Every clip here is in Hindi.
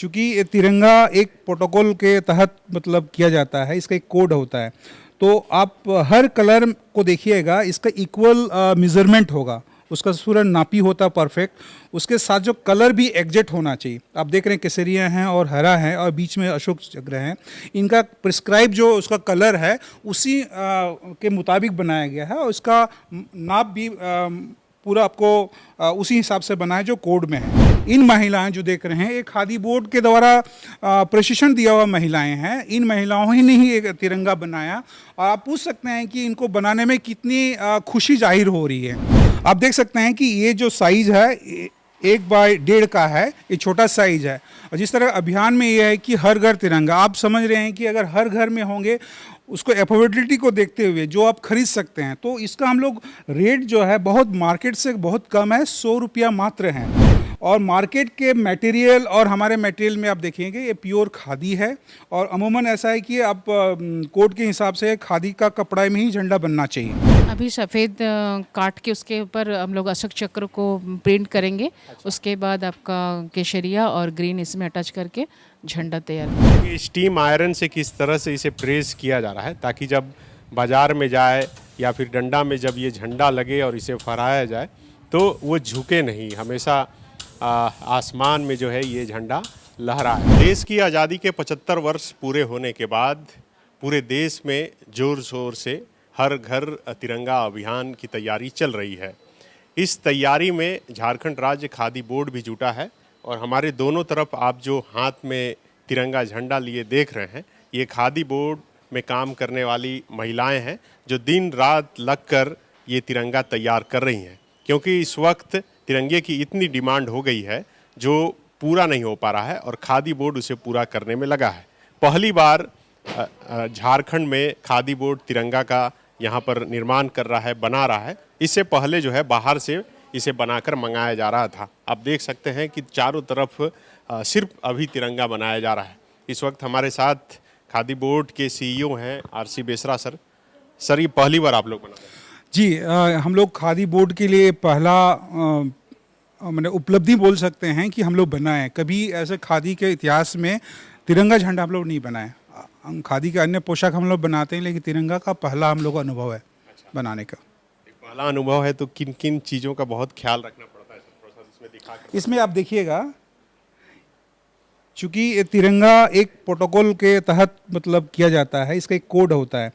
चूँकि ये तिरंगा एक प्रोटोकॉल के तहत मतलब किया जाता है, इसका एक कोड होता है। तो आप हर कलर को देखिएगा, इसका इक्वल मेजरमेंट होगा, उसका पूरा नापी होता परफेक्ट। उसके साथ जो कलर भी एग्जैक्ट होना चाहिए। आप देख रहे हैं केसरिया हैं और हरा है और बीच में अशोक चक्र हैं। इनका प्रिस्क्राइब जो उसका कलर है उसी के मुताबिक बनाया गया है और उसका नाप भी पूरा आपको उसी हिसाब से बनाया जो कोड में है। इन महिलाएं जो देख रहे हैं, एक खादी बोर्ड के द्वारा प्रशिक्षण दिया हुआ महिलाएं हैं। इन महिलाओं ही ने ही एक तिरंगा बनाया और आप पूछ सकते हैं कि इनको बनाने में कितनी खुशी जाहिर हो रही है। आप देख सकते हैं कि ये जो साइज है 1x1.5 का है, ये छोटा साइज है। और जिस तरह अभियान में ये है कि हर घर तिरंगा, आप समझ रहे हैं कि अगर हर घर में होंगे, उसको अफोर्डेबिलिटी को देखते हुए जो आप खरीद सकते हैं, तो इसका हम लोग रेट जो है बहुत मार्केट से बहुत कम है, 100 रुपया मात्र है। और मार्केट के मटेरियल और हमारे मटेरियल में आप देखेंगे ये प्योर खादी है। और अमूमन ऐसा है कि आप कोड के हिसाब से खादी का कपड़ा में ही झंडा बनना चाहिए। अभी सफ़ेद काट के उसके ऊपर हम लोग अशोक चक्र को प्रिंट करेंगे। उसके बाद आपका केशरिया और ग्रीन इसमें अटैच करके झंडा तैयार। ये स्टीम आयरन से किस तरह से इसे प्रेस किया जा रहा है ताकि जब बाज़ार में जाए या फिर डंडा में जब ये झंडा लगे और इसे फहराया जाए तो वो झुके नहीं, हमेशा आसमान में जो है ये झंडा लहराए। देश की आज़ादी के 75 वर्ष पूरे होने के बाद पूरे देश में ज़ोर शोर से हर घर तिरंगा अभियान की तैयारी चल रही है। इस तैयारी में झारखंड राज्य खादी बोर्ड भी जुटा है और हमारे दोनों तरफ आप जो हाथ में तिरंगा झंडा लिए देख रहे हैं, ये खादी बोर्ड में काम करने वाली महिलाएं हैं जो दिन रात लगकर ये तिरंगा तैयार कर रही हैं। क्योंकि इस वक्त तिरंगे की इतनी डिमांड हो गई है जो पूरा नहीं हो पा रहा है और खादी बोर्ड उसे पूरा करने में लगा है। पहली बार झारखंड में खादी बोर्ड तिरंगा का यहाँ पर निर्माण कर रहा है, बना रहा है। इससे पहले जो है बाहर से इसे बनाकर मंगाया जा रहा था। आप देख सकते हैं कि चारों तरफ सिर्फ अभी तिरंगा बनाया जा रहा है। इस वक्त हमारे साथ खादी बोर्ड के सीईओ हैं आरसी बेसरा सर। सर, ये पहली बार आप लोग बना रहे हैं? जी, हम लोग खादी बोर्ड के लिए पहला मैंने उपलब्धि बोल सकते हैं कि हम लोग बनाए। कभी ऐसे खादी के इतिहास में तिरंगा झंडा हम लोग नहीं बनाए। हम खादी के अन्य पोशाक हम लोग बनाते हैं, लेकिन तिरंगा का पहला हम लोग का अनुभव है बनाने का। पहला अनुभव है तो किन किन चीज़ों का बहुत ख्याल रखना पड़ता है प्रोसेस इसमें दिखाकर? इसमें आप देखिएगा, चूँकि ये तिरंगा एक प्रोटोकॉल के तहत मतलब किया जाता है, इसका एक कोड होता है।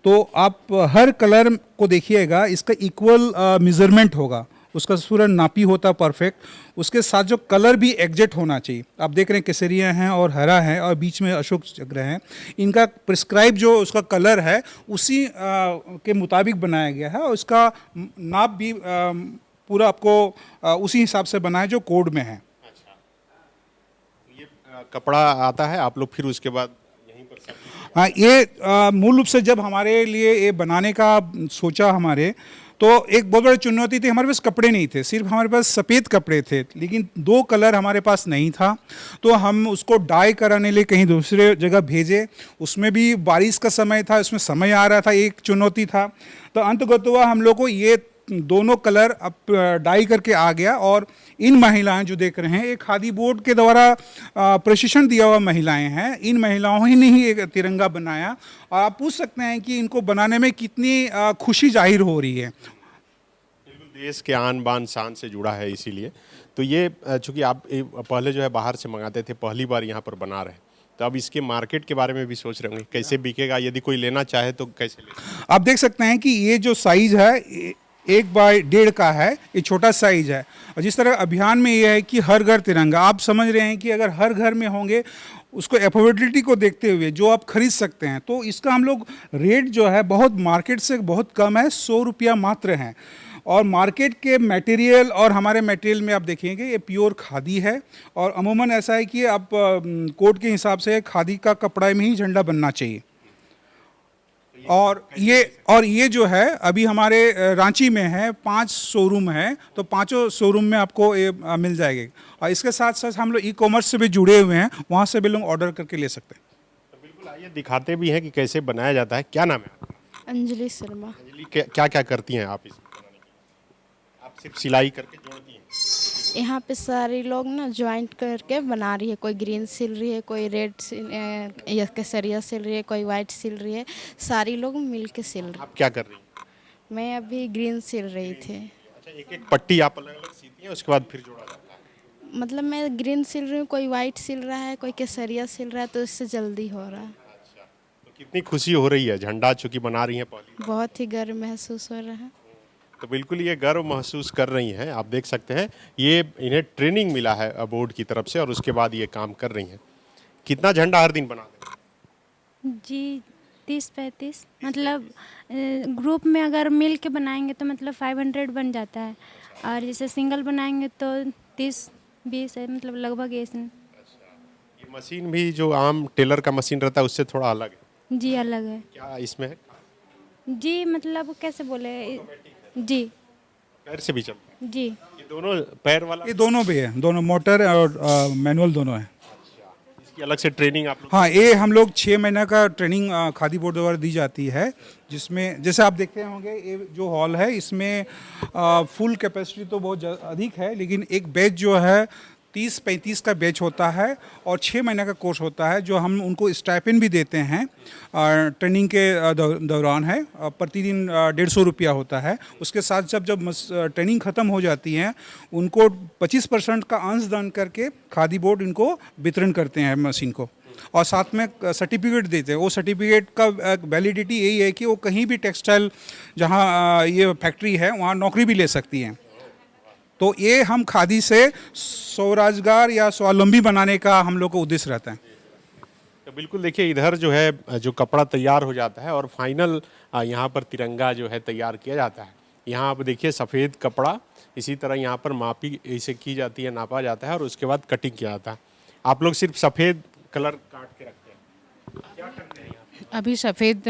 तो आप हर कलर को देखिएगा, इसका इक्वल मेजरमेंट होगा, उसका पूरा नापी होता परफेक्ट। उसके साथ जो कलर भी एग्जैक्ट होना चाहिए। आप देख रहे हैं केसरिया हैं और हरा है और बीच में अशोक चक्र हैं। इनका प्रिस्क्राइब जो उसका कलर है उसी के मुताबिक बनाया गया है और उसका नाप भी पूरा आपको उसी हिसाब से बनाया जो कोड में है। अच्छा, ये कपड़ा आता है, आप लोग फिर उसके बाद यहीं पर हाँ, ये मूल रूप से जब हमारे लिए ये बनाने का सोचा हमारे, तो एक बहुत बड़ी चुनौती थी। हमारे पास कपड़े नहीं थे, सिर्फ हमारे पास सफ़ेद कपड़े थे, लेकिन 2 कलर हमारे पास नहीं था। तो हम उसको डाई कराने लिए कहीं दूसरे जगह भेजे। उसमें भी बारिश का समय था, उसमें समय आ रहा था, एक चुनौती था। तो अंततः हुआ हम लोग को ये दोनों कलर अब डाई करके आ गया। और इन महिलाएं जो देख रहे हैं, एक खादी बोर्ड के द्वारा प्रशिक्षण दिया हुआ महिलाएं हैं। इन महिलाओं ही ने ही एक तिरंगा बनाया और आप पूछ सकते हैं कि इनको बनाने में कितनी खुशी जाहिर हो रही है। बिल्कुल देश के आन बान शान से जुड़ा है, इसीलिए तो ये चूँकि आप पहले जो है बाहर से मंगाते थे, पहली बार यहाँ पर बना रहे हैं, तो अब इसके मार्केट के बारे में भी सोच रहे होंगे कैसे बिकेगा, यदि कोई लेना चाहे तो कैसे ले? आप देख सकते हैं कि ये जो साइज है 1x1.5 का है, ये छोटा साइज है। और जिस तरह अभियान में ये है कि हर घर तिरंगा, आप समझ रहे हैं कि अगर हर घर में होंगे, उसको अफोर्डेबिलिटी को देखते हुए जो आप खरीद सकते हैं, तो इसका हम लोग रेट जो है बहुत मार्केट से बहुत कम है, 100 रुपया मात्र है। और मार्केट के मटेरियल और हमारे मटेरियल में आप देखेंगे ये प्योर खादी है। और अमूमन ऐसा है कि आप कोड के हिसाब से खादी का कपड़ा में ही झंडा बनना चाहिए। और ये जो है अभी हमारे रांची में है, 5 शोरूम है, तो 5 शोरूम में आपको ये मिल जाएगी। और इसके साथ साथ हम लोग ई-कॉमर्स से भी जुड़े हुए हैं, वहाँ से भी लोग ऑर्डर करके ले सकते हैं। तो बिल्कुल आइए दिखाते भी हैं कि कैसे बनाया जाता है। क्या नाम है आपका? अंजलि शर्मा। अंजलि, क्या क्या करती हैं आप इसमें बनाने के लिए? आप सिर्फ सिलाई करके जोड़ती हैं? यहाँ पे सारे लोग ना ज्वाइंट करके बना रही है, कोई ग्रीन सिल रही है, कोई रेड या केसरिया सिल रही है, कोई वाइट सिल रही है, सारी लोग मिल के सिल रही। आप क्या कर रही हैं? मैं अभी ग्रीन सिल रही थी। अच्छा, एक एक पट्टी आप अलग अलग सीती हैं, उसके बाद फिर जोड़ा जाता है। मतलब मैं ग्रीन सिल रही हूँ, कोई वाइट सिल रहा है, कोई केसरिया सिल रहा है, तो इससे जल्दी हो रहा है। अच्छा, तो कितनी खुशी हो रही है, झंडा चूंकि बना रही हैं पहली। बहुत ही गर्व महसूस हो रहा है। तो बिल्कुल ये गर्व महसूस कर रही हैं। आप देख सकते हैं ये इन्हें ट्रेनिंग मिला है बोर्ड की तरफ से और उसके बाद ये काम कर रही हैं। कितना झंडा हर दिन बनाते हैं? जी 30-35 मतलब ग्रुप में अगर मिल के बनाएंगे तो मतलब 500 बन जाता है, और जैसे सिंगल बनाएंगे तो 30-20 है, मतलब लगभग ऐसे। ये मशीन भी जो आम टेलर का मशीन रहता है उससे थोड़ा अलग है। जी अलग है। क्या इसमें है? जी मतलब कैसे बोले, जी पैर से भी चलता है? जी ये दोनों पैर वाला? ये दोनों भी है, दोनों मोटर और मैनुअल दोनों है। इसकी अलग से ट्रेनिंग आप लोग? हाँ, ये हम लोग 6 महीने का ट्रेनिंग खादी बोर्ड द्वारा दी जाती है, जिसमें जैसे आप देखते होंगे ये जो हॉल है इसमें फुल कैपेसिटी तो बहुत अधिक है, लेकिन एक बैच जो है 30-35 का बैच होता है और 6 महीने का कोर्स होता है, जो हम उनको स्टाइपेंड भी देते हैं ट्रेनिंग के दौरान है। प्रतिदिन 150 रुपया होता है। उसके साथ जब ट्रेनिंग ख़त्म हो जाती है उनको 25% का अंशदान करके खादी बोर्ड इनको वितरण करते हैं मशीन को, और साथ में सर्टिफिकेट देते हैं। वो सर्टिफिकेट का वैलिडिटी यही है कि वो कहीं भी टेक्सटाइल जहाँ ये फैक्ट्री है वहाँ नौकरी भी ले सकती हैं। तो ये हम खादी से स्वरोजगार या स्वावलंबी बनाने का हम लोग का उद्देश्य रहता है। तो बिल्कुल देखिए इधर जो है जो कपड़ा तैयार हो जाता है और फाइनल यहाँ पर तिरंगा जो है तैयार किया जाता है। यहाँ आप देखिए सफ़ेद कपड़ा, इसी तरह यहाँ पर मापी इसे की जाती है, नापा जाता है और उसके बाद कटिंग किया जाता है। आप लोग सिर्फ सफ़ेद कलर काट के रखते हैं, क्या करते हैं यहाँ? अभी सफ़ेद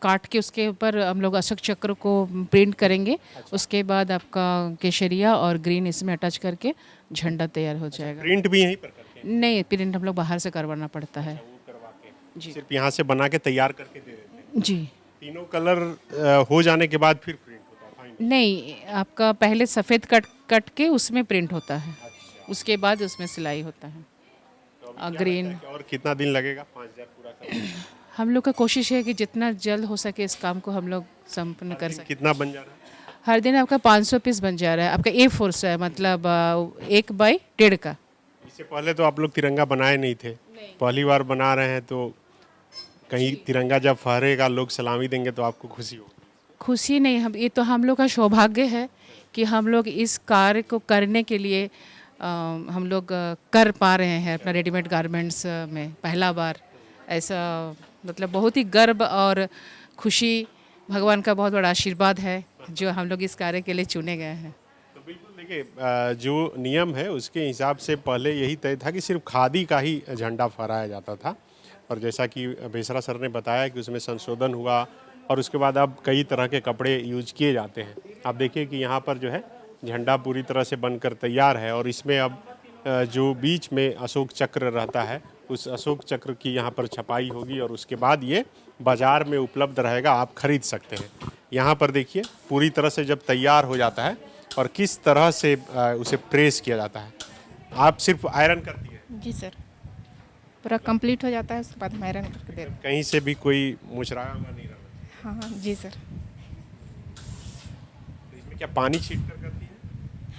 काट के उसके ऊपर हम लोग अशोक चक्र को प्रिंट करेंगे। उसके बाद आपका केशरिया और ग्रीन इसमें अटैच करके झंडा तैयार हो जाएगा। प्रिंट भी यहीं पर करते हैं? नहीं, प्रिंट हम लोग बाहर से करवाना पड़ता है। वो करवा के जी। सिर्फ यहाँ से बना के तैयार करके दे देते हैं? जी तीनों कलर हो जाने के बाद फिर प्रिंट होता है फाइनल? नहीं, आपका पहले सफ़ेद कट के उसमें प्रिंट होता है, उसके बाद उसमें सिलाई होता है। ग्रीन और कितना दिन लगेगा 5000 पूरा करने? हम लोग का कोशिश है कि जितना जल्द हो सके इस काम को हम लोग संपन्न कर सकें। कितना बन जा रहा है? हर दिन आपका 500 पीस बन जा रहा है। आपका A4 से है, मतलब 1/1.5 का। इससे पहले तो आप लोग तिरंगा बनाए नहीं थे, पहली बार बना रहे हैं, तो कहीं तिरंगा जब फहरेगा लोग सलामी देंगे तो आपको खुशी होगी? खुशी नहीं, हम लोग का सौभाग्य है कि हम लोग इस कार्य को करने के लिए हम लोग कर पा रहे हैं अपना रेडीमेड गारमेंट्स में पहला बार। ऐसा मतलब बहुत ही गर्व और खुशी, भगवान का बहुत बड़ा आशीर्वाद है जो हम लोग इस कार्य के लिए चुने गए हैं। तो बिल्कुल देखिए जो नियम है उसके हिसाब से पहले यही तय था कि सिर्फ खादी का ही झंडा फहराया जाता था, और जैसा कि बेसरा सर ने बताया कि उसमें संशोधन हुआ और उसके बाद अब कई तरह के कपड़े यूज किए जाते हैं। आप देखिए कि यहाँ पर जो है झंडा पूरी तरह से बनकर तैयार है और इसमें अब जो बीच में अशोक चक्र रहता है उस अशोक चक्र की यहाँ पर छपाई होगी और उसके बाद ये बाज़ार में उपलब्ध रहेगा, आप खरीद सकते हैं। यहाँ पर देखिए पूरी तरह से जब तैयार हो जाता है और किस तरह से उसे प्रेस किया जाता है। आप सिर्फ आयरन करती है? जी सर, पूरा कंप्लीट हो जाता है उसके बाद हम आयरन करके देते हैं। कहीं से भी कोई मुचराया हुआ नहीं रहा? हाँ जी सर। तो इसमें क्या पानी छीट कर करती है?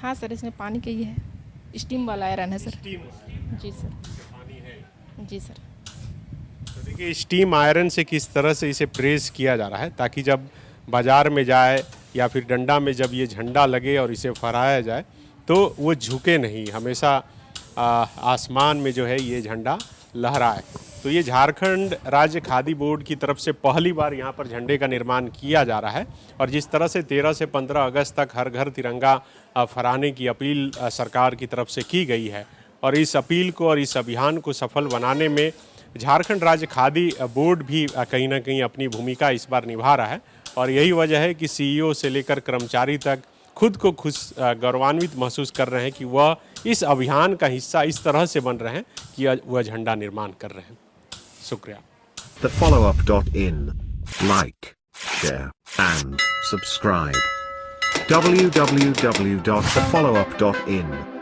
हाँ सर, इसमें पानी का ही है, स्टीम वाला आयरन है सर। स्टीम जी सर। पानी है? जी सर। तो देखिए स्टीम आयरन से किस तरह से इसे प्रेस किया जा रहा है ताकि जब बाज़ार में जाए या फिर डंडा में जब ये झंडा लगे और इसे फहराया जाए तो वो झुके नहीं, हमेशा आसमान में जो है ये झंडा लहराए। तो ये झारखंड राज्य खादी बोर्ड की तरफ से पहली बार यहाँ पर झंडे का निर्माण किया जा रहा है और जिस तरह से 13 से 15 अगस्त तक हर घर तिरंगा फहराने की अपील सरकार की तरफ से की गई है और इस अपील को और इस अभियान को सफल बनाने में झारखंड राज्य खादी बोर्ड भी कहीं ना कहीं अपनी भूमिका इस बार निभा रहा है और यही वजह है कि CEO से लेकर कर्मचारी तक खुद को गौरवान्वित महसूस कर रहे हैं कि वह इस अभियान का हिस्सा इस तरह से बन रहे हैं कि वह झंडा निर्माण कर रहे हैं। शुक्रिया। TheFollowUp.in. Like, share, and subscribe. www.thefollowup.in